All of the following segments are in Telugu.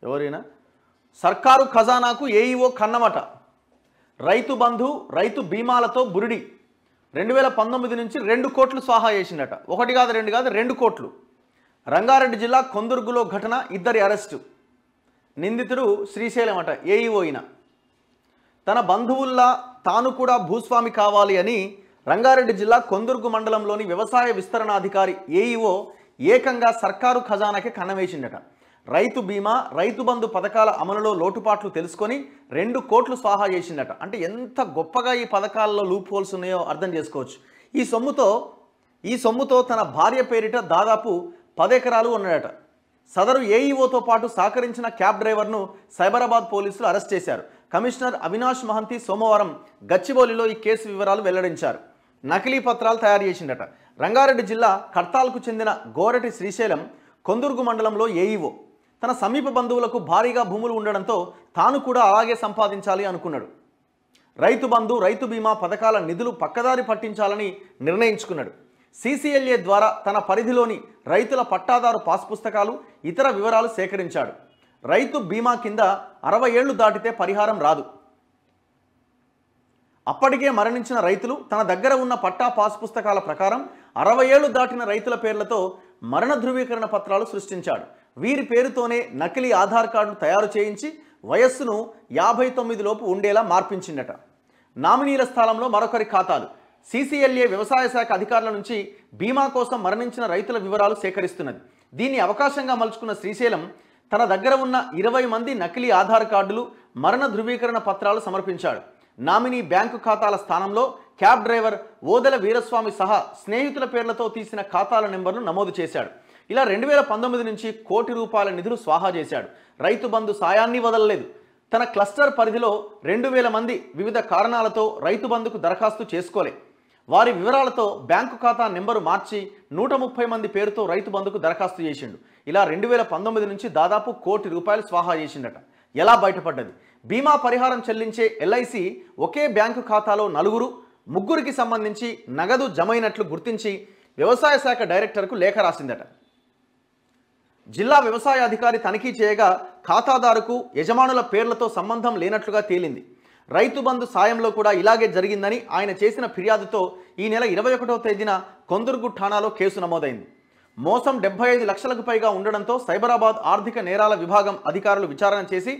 ఎవరైనా సర్కారు ఖజానాకు ఏఈఓ కన్నమట. రైతు బంధు రైతు బీమాలతో బురిడి. 2019 నుంచి 2 కోట్లు స్వాహా చేసిందట. 1 కాదు 2 కాదు 2 కోట్లు. రంగారెడ్డి జిల్లా కొందుర్గులో ఘటన, 2 అరెస్టు. నిందితుడు శ్రీశైలం అట, ఏఈఓ అయిన. తన బంధువుల్లా తాను కూడా భూస్వామి కావాలి అని రంగారెడ్డి జిల్లా కొందుర్గు మండలంలోని వ్యవసాయ విస్తరణాధికారి ఏఈఓ ఏకంగా సర్కారు ఖజానాకి కన్నవేసిండట. రైతు బీమా రైతు బంధు పథకాల అమలులో లోటుపాట్లు తెలుసుకొని 2 కోట్లు స్వాహా చేసిండట. అంటే ఎంత గొప్పగా ఈ పథకాల్లో లూప్ హోల్స్ ఉన్నాయో అర్థం చేసుకోవచ్చు. ఈ సొమ్ముతో తన భార్య పేరిట దాదాపు 10 ఎకరాలు ఉన్నాడట. సదరు ఏఈఓతో పాటు సహకరించిన క్యాబ్ డ్రైవర్ను సైబరాబాద్ పోలీసులు అరెస్ట్ చేశారు. కమిషనర్ అవినాష్ మహంతి సోమవారం గచ్చిబౌలిలో ఈ కేసు వివరాలు వెల్లడించారు. నకిలీ పత్రాలు తయారు చేసిండట. రంగారెడ్డి జిల్లా కడ్తాల్కు చెందిన గోరటి శ్రీశైలం కొందుర్గు మండలంలో ఏఈఓ. తన సమీప బంధువులకు భారీగా భూములు ఉండడంతో తాను కూడా అలాగే సంపాదించాలి అనుకున్నాడు. రైతు బంధు రైతు బీమా పథకాల నిధులు పక్కదారి పట్టించాలని నిర్ణయించుకున్నాడు. సీసీఎల్ఏ ద్వారా తన పరిధిలోని రైతుల పట్టాదారు పాస్ పుస్తకాలు ఇతర వివరాలు సేకరించాడు. రైతు బీమా కింద 60 ఏళ్లు దాటితే పరిహారం రాదు. అప్పటికే మరణించిన రైతులు తన దగ్గర ఉన్న పట్టా పాస్ పుస్తకాల ప్రకారం 60 ఏళ్లు దాటిన రైతుల పేర్లతో మరణ ధృవీకరణ పత్రాలు సృష్టించాడు. వీరి పేరుతోనే నకిలీ ఆధార్ కార్డులు తయారు చేయించి వయస్సును 59 లోపు ఉండేలా మార్పించిందట. నామినీల స్థలంలో మరొకరి ఖాతాలు. సీసీఎల్ఏ వ్యవసాయ శాఖ అధికారుల నుంచి బీమా కోసం మరణించిన రైతుల వివరాలు సేకరిస్తున్నది. దీన్ని అవకాశంగా మలుచుకున్న శ్రీశైలం తన దగ్గర ఉన్న 20 మంది నకిలీ ఆధార్ కార్డులు మరణ ధృవీకరణ పత్రాలు సమర్పించాడు. నామినీ బ్యాంకు ఖాతాల స్థానంలో క్యాబ్ డ్రైవర్ ఓదెల వీరస్వామి సహా స్నేహితుల పేర్లతో తీసిన ఖాతాల నెంబర్ను నమోదు చేశాడు. ఇలా 2019 నుంచి ₹1 కోటి నిధులు స్వాహా చేశాడు. రైతు బంధు సాయాన్ని వదలలేదు. తన క్లస్టర్ పరిధిలో 2000 మంది వివిధ కారణాలతో రైతు బంధుకు దరఖాస్తు చేసుకోలే. వారి వివరాలతో బ్యాంకు ఖాతా నెంబరు మార్చి 130 మంది పేరుతో రైతు బంధుకు దరఖాస్తు చేసిండు. ఇలా 2019 నుంచి దాదాపు ₹1 కోటి స్వాహా చేసిండట. ఎలా బయటపడ్డది? బీమా పరిహారం చెల్లించే ఎల్ఐసి ఒకే బ్యాంకు ఖాతాలో 3కి సంబంధించి నగదు జమైనట్లు గుర్తించి వ్యవసాయ శాఖ డైరెక్టర్కు లేఖ రాసిందట. జిల్లా వ్యవసాయ అధికారి తనిఖీ చేయగా ఖాతాదారుకు యజమానుల పేర్లతో సంబంధం లేనట్లుగా తేలింది. రైతు బంధు సాయంలో కూడా ఇలాగే జరిగిందని ఆయన చేసిన ఫిర్యాదుతో ఈ నెల 21వ తేదీన కొందుర్గు ఠాణాలో కేసు నమోదైంది. మోసం 75 లక్షలకు పైగా ఉండడంతో సైబరాబాద్ ఆర్థిక నేరాల విభాగం అధికారులు విచారణ చేసి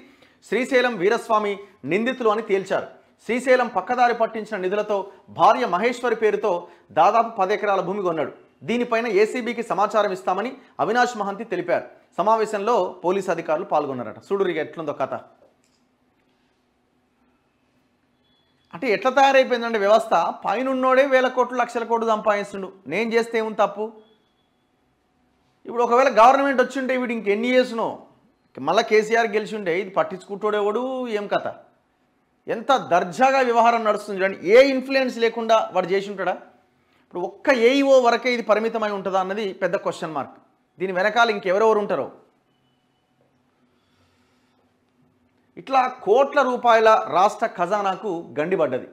శ్రీశైలం వీరస్వామి నిందితులు అని తేల్చారు. శ్రీశైలం పక్కదారి పట్టించిన నిధులతో భార్య మహేశ్వరి పేరుతో దాదాపు 10 ఎకరాల భూమి కొన్నాడు. దీనిపైన ఏసీబీకి సమాచారం ఇస్తామని అవినాష్ మహంతి తెలిపారు. సమావేశంలో పోలీసు అధికారులు పాల్గొన్నారట. చూడురిగా ఎట్లుందో కథ. అంటే ఎట్లా తయారైపోయిందంటే వ్యవస్థ, పైనున్నోడే 1000 కోట్లు 1,00,000 కోట్లు సంపాదిస్తుండు. నేను చేస్తే ఏముంది తప్పు? ఇప్పుడు ఒకవేళ గవర్నమెంట్ వచ్చింటే వీడు ఇంకెన్ని చేసినో, మళ్ళీ కేసీఆర్ గెలిచి ఉండే ఇది పట్టించుకుంటోడేవాడు ఏం కథ? ఎంత దర్జాగా వ్యవహారం నడుస్తుంది చూడండి. ఏ ఇన్ఫ్లుయెన్స్ లేకుండా వాడు చేసి ఉంటాడా? ఇప్పుడు ఒక్క ఏఈఓ వరకే ఇది పరిమితమై ఉంటుందా అన్నది పెద్ద క్వశ్చన్ మార్క్. దీని వెనకాల ఇంకెవరెవరు ఉంటారో. ఇట్లా ₹1 కోట్ల రాష్ట్ర ఖజానాకు గండిపడ్డది.